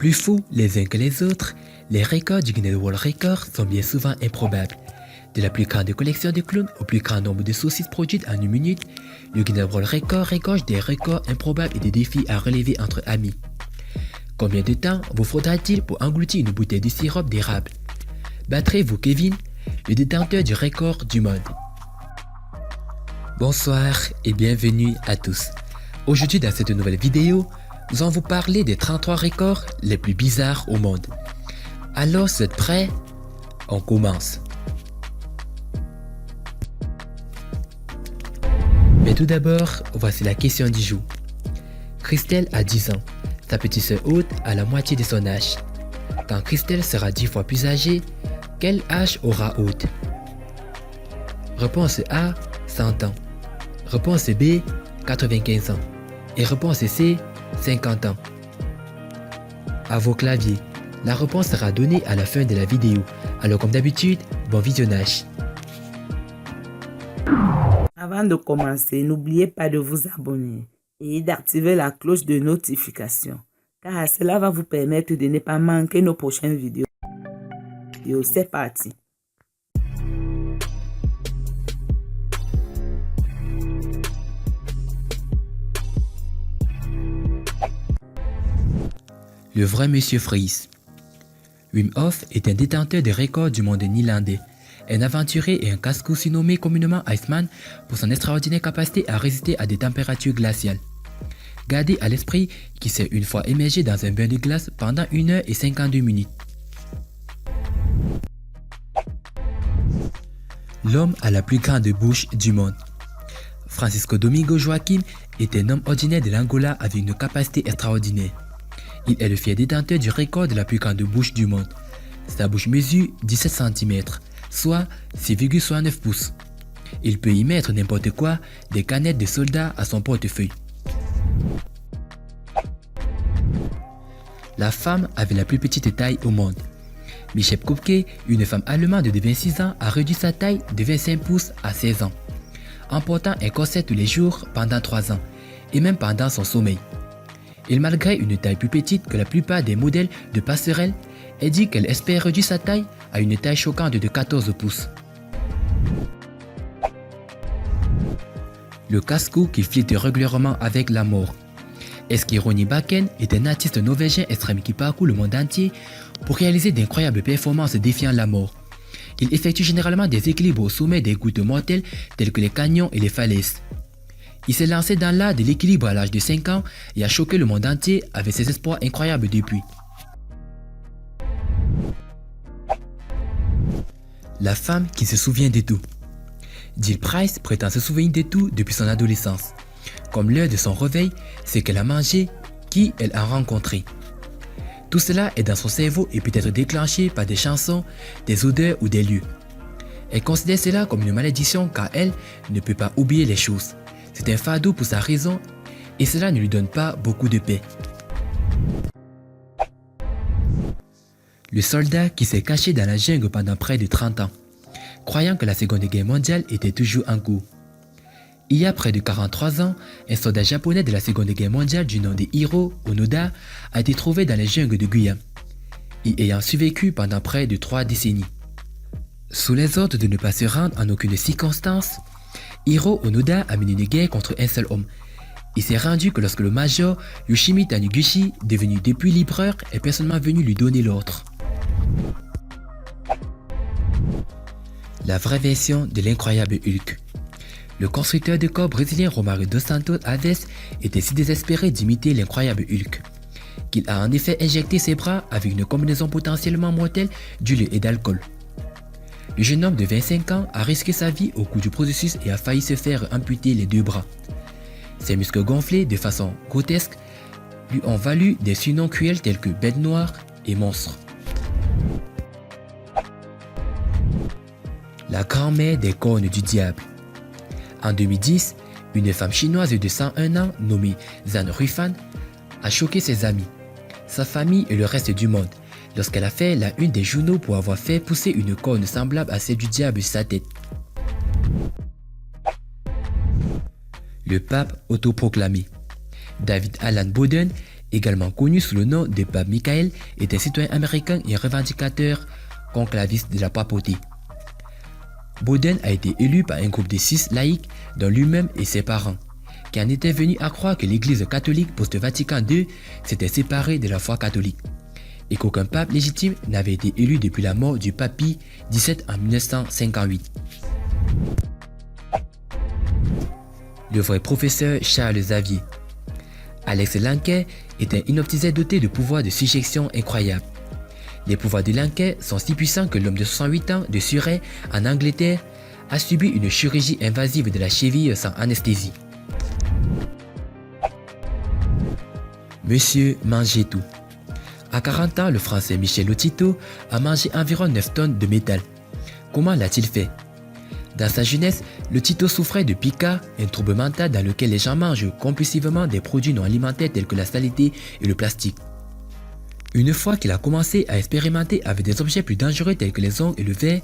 Plus fous les uns que les autres, les records du Guinness World Records sont bien souvent improbables. De la plus grande collection de clowns au plus grand nombre de saucisses produites en une minute, le Guinness World Records regorge des records improbables et des défis à relever entre amis. Combien de temps vous faudra-t-il pour engloutir une bouteille de sirop d'érable? Battrez-vous Kevin, le détenteur du record du monde? Bonsoir et bienvenue à tous. Aujourd'hui dans cette nouvelle vidéo, nous allons vous parler des 33 records les plus bizarres au monde. Alors si vous êtes prêts? On commence. Mais tout d'abord, voici la question du jour. Christelle a 10 ans. Sa petite sœur Aude a la moitié de son âge. Quand Christelle sera 10 fois plus âgée, quel âge aura Aude? Réponse A, 100 ans. Réponse B, 95 ans. Et réponse C, 50 ans. À vos claviers, la réponse sera donnée à la fin de la vidéo. Alors comme d'habitude, bon visionnage. Avant de commencer, n'oubliez pas de vous abonner et d'activer la cloche de notification, car cela va vous permettre de ne pas manquer nos prochaines vidéos. C'est parti. Le vrai Monsieur Freeze. Wim Hof est un détenteur de records du monde néerlandais, un aventurier et un casse-cou surnommé communément Iceman pour son extraordinaire capacité à résister à des températures glaciales. Gardez à l'esprit qu'il s'est une fois émergé dans un bain de glace pendant 1 heure et 52 minutes. L'homme à la plus grande bouche du monde. Francisco Domingo Joaquim est un homme ordinaire de l'Angola avec une capacité extraordinaire. Il est le fier détenteur du record de la plus grande bouche du monde. Sa bouche mesure 17 cm, soit 6,69 pouces. Il peut y mettre n'importe quoi, des canettes de soldats à son portefeuille. La femme avec la plus petite taille au monde. Michelle Kupke, une femme allemande de 26 ans, a réduit sa taille de 25 pouces à 16 ans, en portant un corset tous les jours pendant 3 ans, et même pendant son sommeil. Et malgré une taille plus petite que la plupart des modèles de passerelle, elle dit qu'elle espère réduire sa taille à une taille choquante de 14 pouces. Le casse-cou qui flirte régulièrement avec la mort. Ronny Bakken est un artiste norvégien extrême qui parcourt le monde entier pour réaliser d'incroyables performances défiant la mort. Il effectue généralement des équilibres au sommet des gouttes mortelles tels que les canyons et les falaises. Il s'est lancé dans l'art de l'équilibre à l'âge de 5 ans et a choqué le monde entier avec ses exploits incroyables depuis. La femme qui se souvient de tout. Jill Price prétend se souvenir de tout depuis son adolescence. Comme l'heure de son réveil, ce qu'elle a mangé, qui elle a rencontré. Tout cela est dans son cerveau et peut être déclenché par des chansons, des odeurs ou des lieux. Elle considère cela comme une malédiction car elle ne peut pas oublier les choses. C'est un fardeau pour sa raison et cela ne lui donne pas beaucoup de paix. Le soldat qui s'est caché dans la jungle pendant près de 30 ans, croyant que la Seconde Guerre mondiale était toujours en cours. Il y a près de 43 ans, un soldat japonais de la Seconde Guerre mondiale du nom de Hiro Onoda a été trouvé dans les jungles de Guyane, y ayant survécu pendant près de 3 décennies. Sous les ordres de ne pas se rendre en aucune circonstance, Hiro Onoda a mené une guerre contre un seul homme. Il s'est rendu que lorsque le major Yoshimi Taniguchi, devenu depuis livreur, est personnellement venu lui donner l'ordre. La vraie version de l'incroyable Hulk. Le constructeur de corps brésilien Romário dos Santos Alves était si désespéré d'imiter l'incroyable Hulk qu'il a en effet injecté ses bras avec une combinaison potentiellement mortelle d'huile et d'alcool. Le jeune homme de 25 ans a risqué sa vie au cours du processus et a failli se faire amputer les 2 bras. Ses muscles gonflés de façon grotesque lui ont valu des surnoms cruels tels que bête noire et monstre. La grand-mère des cornes du diable. En 2010, une femme chinoise de 101 ans nommée Zhan Ruifan a choqué ses amis, sa famille et le reste du monde lorsqu'elle a fait la une des journaux pour avoir fait pousser une corne semblable à celle du diable sur sa tête. Le pape autoproclamé. David Alan Bowden également connu sous le nom de Pape Michael, était citoyen américain et revendicateur conclaviste de la papauté. Bowden a été élu par un groupe de 6 laïcs, dont lui-même et ses parents, qui en étaient venus à croire que l'Église catholique post-Vatican II s'était séparée de la foi catholique, et qu'aucun pape légitime n'avait été élu depuis la mort du pape Pie XVII en 1958. Le vrai professeur Charles Xavier. Alex Lancet était un hypnotiseur doté de pouvoirs de suggestion incroyables. Les pouvoirs de Lancet sont si puissants que l'homme de 68 ans de Surrey en Angleterre a subi une chirurgie invasive de la cheville sans anesthésie. Monsieur mangeait tout. À 40 ans, le Français Michel Lotito a mangé environ 9 tonnes de métal. Comment l'a-t-il fait? Dans sa jeunesse, Lotito souffrait de pica, un trouble mental dans lequel les gens mangent compulsivement des produits non alimentaires tels que la saleté et le plastique. Une fois qu'il a commencé à expérimenter avec des objets plus dangereux tels que les ongles et le verre,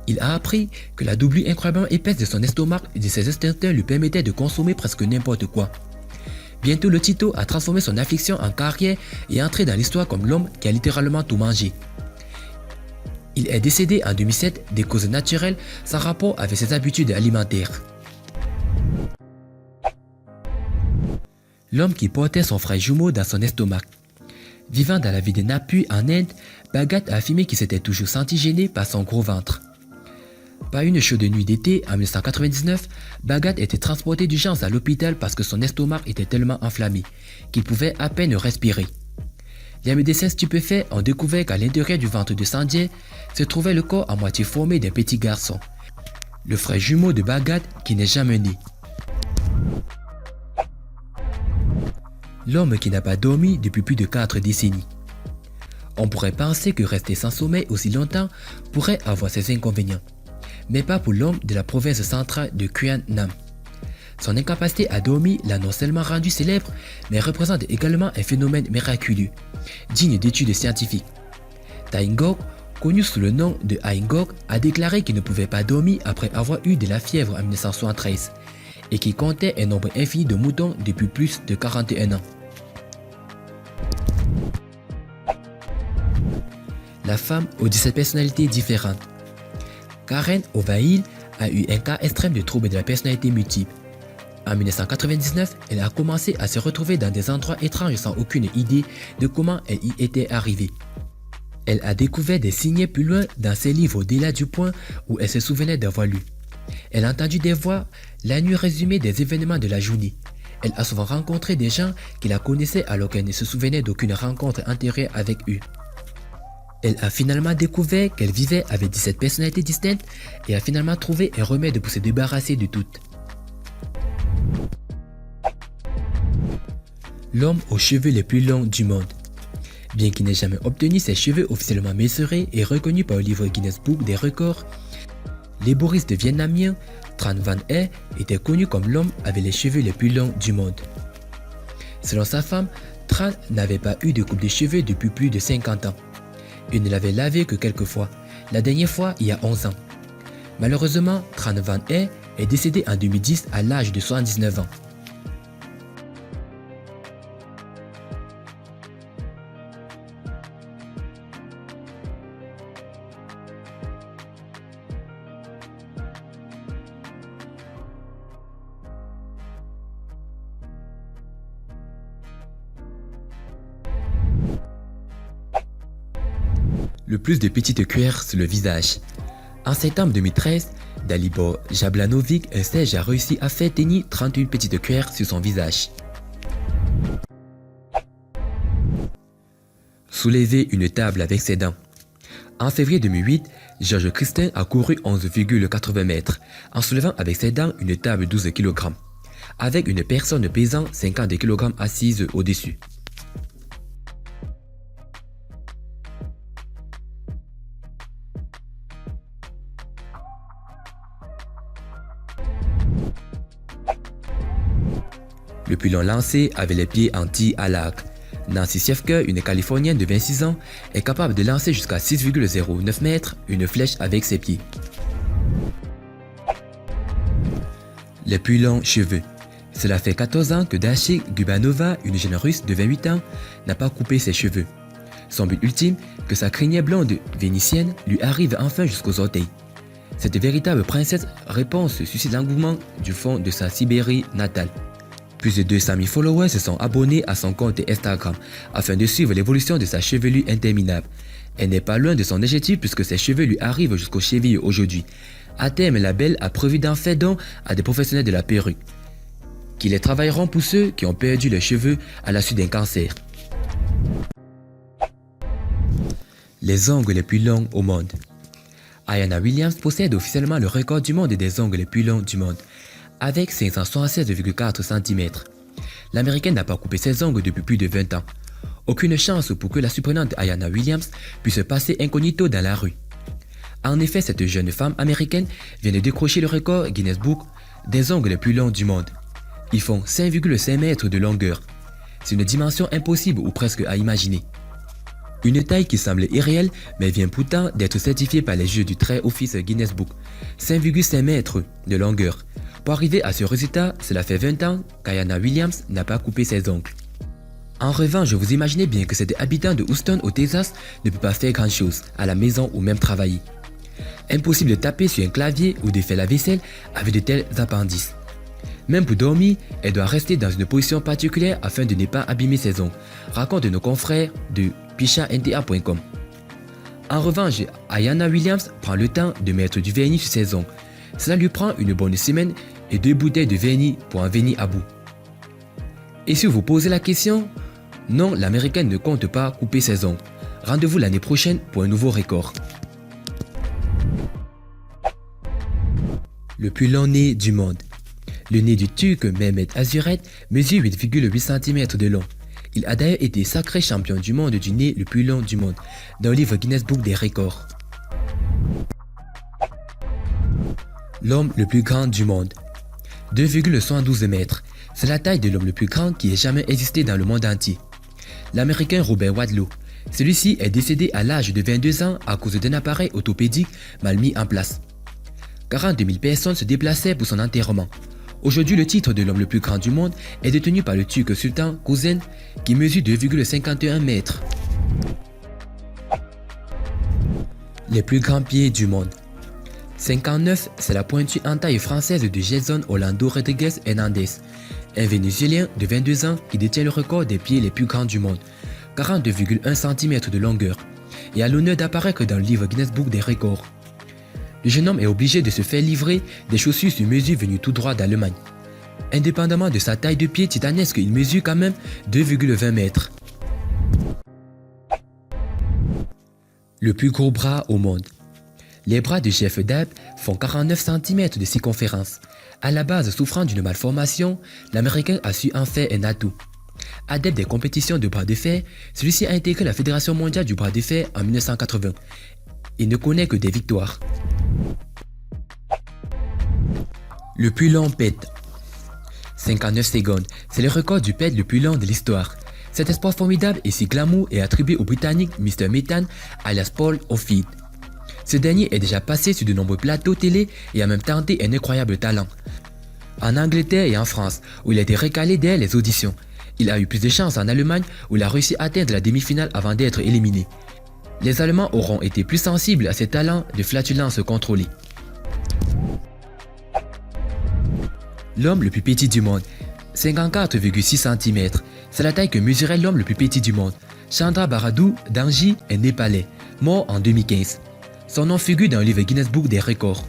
il a appris que la doublure incroyablement épaisse de son estomac et de ses intestins lui permettait de consommer presque n'importe quoi. Bientôt, Lotito a transformé son affliction en carrière et est entré dans l'histoire comme l'homme qui a littéralement tout mangé. Il est décédé en 2007 des causes naturelles sans rapport avec ses habitudes alimentaires. L'homme qui portait son frère jumeau dans son estomac. Vivant dans la ville de Napu en Inde, Bhagat a affirmé qu'il s'était toujours senti gêné par son gros ventre. Par une chaude nuit d'été en 1999, Bhagat était transporté d'urgence à l'hôpital parce que son estomac était tellement enflammé qu'il pouvait à peine respirer. Les médecins stupéfaits ont découvert qu'à l'intérieur du ventre de Sanjay se trouvait le corps à moitié formé d'un petit garçon, le frère jumeau de Bhagat qui n'est jamais né. L'homme qui n'a pas dormi depuis plus de 4 décennies. On pourrait penser que rester sans sommeil aussi longtemps pourrait avoir ses inconvénients, mais pas pour l'homme de la province centrale de Quang Nam. Son incapacité à dormir l'a non seulement rendu célèbre, mais représente également un phénomène miraculeux, digne d'études scientifiques. Taing Gok, connu sous le nom de Aing Gok, a déclaré qu'il ne pouvait pas dormir après avoir eu de la fièvre en 1973 et qu'il comptait un nombre infini de moutons depuis plus de 41 ans. La femme aux 17 personnalités différentes. Karen O'Vail a eu un cas extrême de trouble de la personnalité multiple. En 1999, elle a commencé à se retrouver dans des endroits étranges sans aucune idée de comment elle y était arrivée. Elle a découvert des signes plus loin dans ses livres au-delà du point où elle se souvenait d'avoir lu. Elle a entendu des voix, la nuit résumée des événements de la journée. Elle a souvent rencontré des gens qui la connaissaient alors qu'elle ne se souvenait d'aucune rencontre antérieure avec eux. Elle a finalement découvert qu'elle vivait avec 17 personnalités distinctes et a finalement trouvé un remède pour se débarrasser de toutes. L'homme aux cheveux les plus longs du monde. Bien qu'il n'ait jamais obtenu ses cheveux officiellement mesurés et reconnus par le livre Guinness Book des records, l'héboriste vietnamien Tran Van Air était connu comme l'homme avec les cheveux les plus longs du monde. Selon sa femme, Tran n'avait pas eu de coupe de cheveux depuis plus de 50 ans. Il ne l'avait lavé que quelques fois, la dernière fois il y a 11 ans. Malheureusement, Tran Van Air est décédé en 2010 à l'âge de 79 ans. Le plus de petites cuillères sur le visage. En septembre 2013, Dalibor Jablanovic, un Serge, a réussi à faire tenir 31 petites cuillères sur son visage. Soulever une table avec ses dents. En février 2008, Georges Christin a couru 11,80 mètres en soulevant avec ses dents une table 12 kg, avec une personne pesant 50 kg assise au-dessus. Le plus long lancé avec les pieds anti-alargue. Nancy Siefker, une Californienne de 26 ans, est capable de lancer jusqu'à 6,09 mètres une flèche avec ses pieds. Les plus longs cheveux. Cela fait 14 ans que Dashi Gubanova, une jeune russe de 28 ans, n'a pas coupé ses cheveux. Son but ultime, que sa crinière blonde vénitienne lui arrive enfin jusqu'aux orteils. Cette véritable princesse réponse suscite l'engouement du fond de sa Sibérie natale. Plus de 200 000 followers se sont abonnés à son compte Instagram afin de suivre l'évolution de sa chevelure interminable. Elle n'est pas loin de son objectif puisque ses cheveux lui arrivent jusqu'aux chevilles aujourd'hui. À terme, la belle a prévu d'en faire don à des professionnels de la perruque, qui les travailleront pour ceux qui ont perdu leurs cheveux à la suite d'un cancer. Les ongles les plus longs au monde. Ayanna Williams possède officiellement le record du monde des ongles les plus longs du monde, avec 576,4 cm. L'américaine n'a pas coupé ses ongles depuis plus de 20 ans. Aucune chance pour que la surprenante Ayanna Williams puisse passer incognito dans la rue. En effet, cette jeune femme américaine vient de décrocher le record Guinness Book des ongles les plus longs du monde. Ils font 5,5 mètres de longueur. C'est une dimension impossible ou presque à imaginer. Une taille qui semble irréelle mais vient pourtant d'être certifiée par les juges du très office Guinness Book. 5,5 mètres de longueur. Pour arriver à ce résultat, cela fait 20 ans qu'Ayanna Williams n'a pas coupé ses ongles. En revanche, vous imaginez bien que cet habitant de Houston au Texas ne peut pas faire grand chose à la maison ou même travailler. Impossible de taper sur un clavier ou de faire la vaisselle avec de tels appendices. Même pour dormir, elle doit rester dans une position particulière afin de ne pas abîmer ses ongles, racontent nos confrères de PichatNTA.com. En revanche, Ayanna Williams prend le temps de mettre du vernis sur ses ongles. Cela lui prend une bonne semaine et 2 bouteilles de vernis pour en venir à bout. Et si vous posez la question, non, l'américaine ne compte pas couper ses ongles. Rendez-vous l'année prochaine pour un nouveau record. Le plus long nez du monde. Le nez du Turc Mehmet Azuret mesure 8,8 cm de long. Il a d'ailleurs été sacré champion du monde du nez le plus long du monde dans le livre Guinness Book des records. L'homme le plus grand du monde. 2,112 mètres. C'est la taille de l'homme le plus grand qui ait jamais existé dans le monde entier. L'américain Robert Wadlow. Celui-ci est décédé à l'âge de 22 ans à cause d'un appareil orthopédique mal mis en place. 42 000 personnes se déplaçaient pour son enterrement. Aujourd'hui, le titre de l'homme le plus grand du monde est détenu par le Turc Sultan Kösen qui mesure 2,51 mètres. Les plus grands pieds du monde. 59, c'est la pointure en taille française de Jason Orlando Rodriguez Hernandez, un Vénézuélien de 22 ans qui détient le record des pieds les plus grands du monde, 42,1 cm de longueur, et a l'honneur d'apparaître dans le livre Guinness Book des records. Le jeune homme est obligé de se faire livrer des chaussures sur mesure venues tout droit d'Allemagne. Indépendamment de sa taille de pied titanesque, il mesure quand même 2,20 mètres. Le plus gros bras au monde. Les bras de Jeff Dabb font 49 cm de circonférence. À la base, souffrant d'une malformation, l'Américain a su en faire un atout. Adepte des compétitions de bras de fer, celui-ci a intégré la Fédération mondiale du bras de fer en 1980. Il ne connaît que des victoires. Le plus long pet. 59 secondes, c'est le record du pet le plus long de l'histoire. Cet espoir formidable et si glamour est attribué au Britannique Mr. Methan alias Paul O'Feed. Ce dernier est déjà passé sur de nombreux plateaux télé et a même tenté un incroyable talent. En Angleterre et en France, où il a été recalé dès les auditions. Il a eu plus de chance en Allemagne, où il a réussi à atteindre la demi-finale avant d'être éliminé. Les Allemands auront été plus sensibles à ses talents de flatulence contrôlée. L'homme le plus petit du monde. 54,6 cm. C'est la taille que mesurait l'homme le plus petit du monde. Chandra Baradou d'Anji est népalais, mort en 2015. Son nom figure dans le livre Guinness Book des records.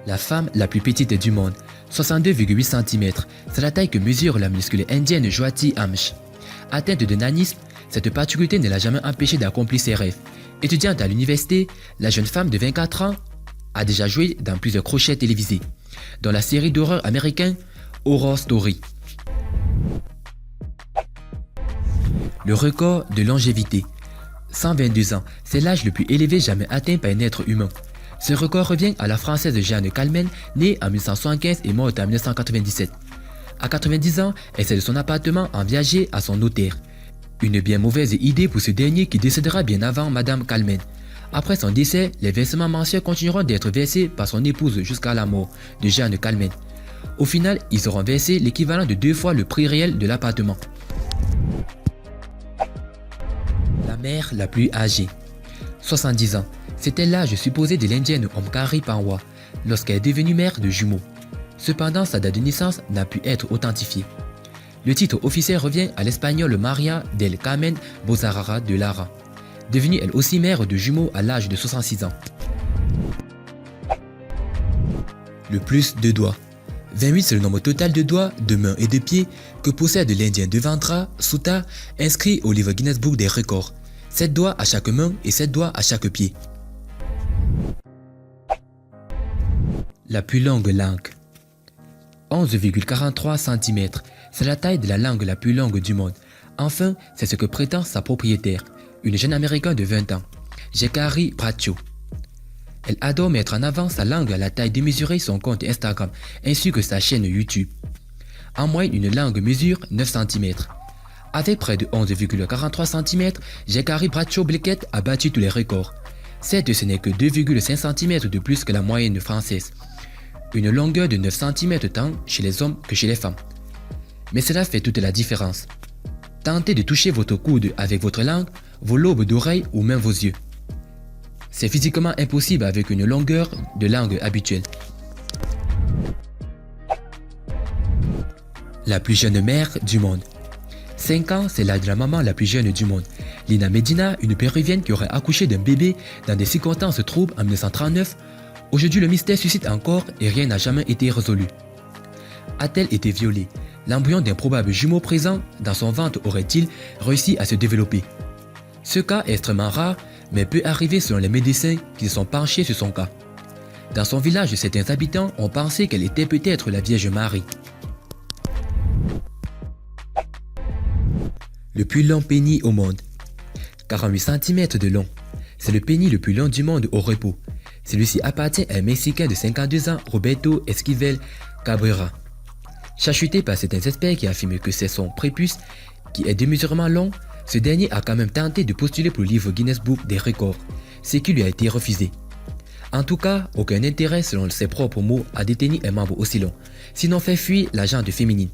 La femme la plus petite du monde. 62,8 cm. C'est la taille que mesure la musclée indienne Jyoti Amsh. Atteinte de nanisme, cette particularité ne l'a jamais empêchée d'accomplir ses rêves. Étudiante à l'université, la jeune femme de 24 ans a déjà joué dans plusieurs crochets télévisés, dans la série d'horreur américaine Horror Story. Le record de longévité. 122 ans, c'est l'âge le plus élevé jamais atteint par un être humain. Ce record revient à la française Jeanne Calment, née en 1975 et morte en 1997. À 90 ans, elle cède son appartement en viager à son notaire. Une bien mauvaise idée pour ce dernier qui décédera bien avant Madame Calment. Après son décès, les versements mensuels continueront d'être versés par son épouse jusqu'à la mort de Jeanne Calment. Au final, ils auront versé l'équivalent de 2 fois le prix réel de l'appartement. La mère la plus âgée. 70 ans. C'était l'âge supposé de l'indienne Omkari Panwa lorsqu'elle est devenue mère de jumeaux. Cependant, sa date de naissance n'a pu être authentifiée. Le titre officiel revient à l'espagnole Maria del Carmen Bozarara de Lara, devenue elle aussi mère de jumeaux à l'âge de 66 ans. Le plus de doigts. 28, c'est le nombre total de doigts, de mains et de pieds que possède l'Indien Devendra Sutta, inscrit au livre Guinness Book des records. 7 doigts à chaque main et 7 doigts à chaque pied. La plus longue langue. 11,43 cm. C'est la taille de la langue la plus longue du monde. Enfin, c'est ce que prétend sa propriétaire, une jeune américaine de 20 ans, Jekari Bradshaw. Elle adore mettre en avant sa langue à la taille démesurée son compte Instagram ainsi que sa chaîne YouTube. En moyenne, une langue mesure 9 cm. Avec près de 11,43 cm, Jekari Bradshaw Blackett a battu tous les records. Certes, ce n'est que 2,5 cm de plus que la moyenne française. Une longueur de 9 cm tant chez les hommes que chez les femmes. Mais cela fait toute la différence. Tentez de toucher votre coude avec votre langue, vos lobes d'oreilles ou même vos yeux. C'est physiquement impossible avec une longueur de langue habituelle. La plus jeune mère du monde. 5 ans, c'est l'âge de la maman la plus jeune du monde. Lina Medina, une péruvienne qui aurait accouché d'un bébé dans des circonstances troubles en 1939. Aujourd'hui, le mystère suscite encore et rien n'a jamais été résolu. A-t-elle été violée? L'embryon d'un probable jumeau présent dans son ventre aurait-il réussi à se développer? Ce cas est extrêmement rare, mais peut arriver selon les médecins qui se sont penchés sur son cas. Dans son village, certains habitants ont pensé qu'elle était peut-être la Vierge Marie. Le plus long pénis au monde. 48 cm de long. C'est le pénis le plus long du monde au repos. Celui-ci appartient à un Mexicain de 52 ans, Roberto Esquivel Cabrera. Chahuté par certains experts qui affirment que c'est son prépuce qui est démesurément long, ce dernier a quand même tenté de postuler pour le livre Guinness Book des records, ce qui lui a été refusé. En tout cas, aucun intérêt selon ses propres mots à détenir un membre aussi long, sinon fait fuir la gente féminine.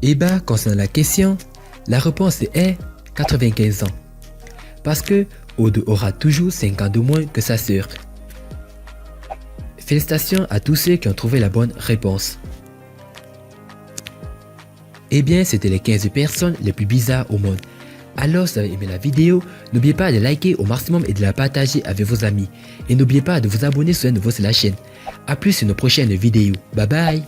Et bah, concernant la question, la réponse est 95 ans. Parce que Aude aura toujours 5 ans de moins que sa sœur. Félicitations à tous ceux qui ont trouvé la bonne réponse. Eh bien, c'était les 15 personnes les plus bizarres au monde. Alors, si vous avez aimé la vidéo, n'oubliez pas de liker au maximum et de la partager avec vos amis. Et n'oubliez pas de vous abonner sur la chaîne. A plus sur nos prochaines vidéos. Bye bye.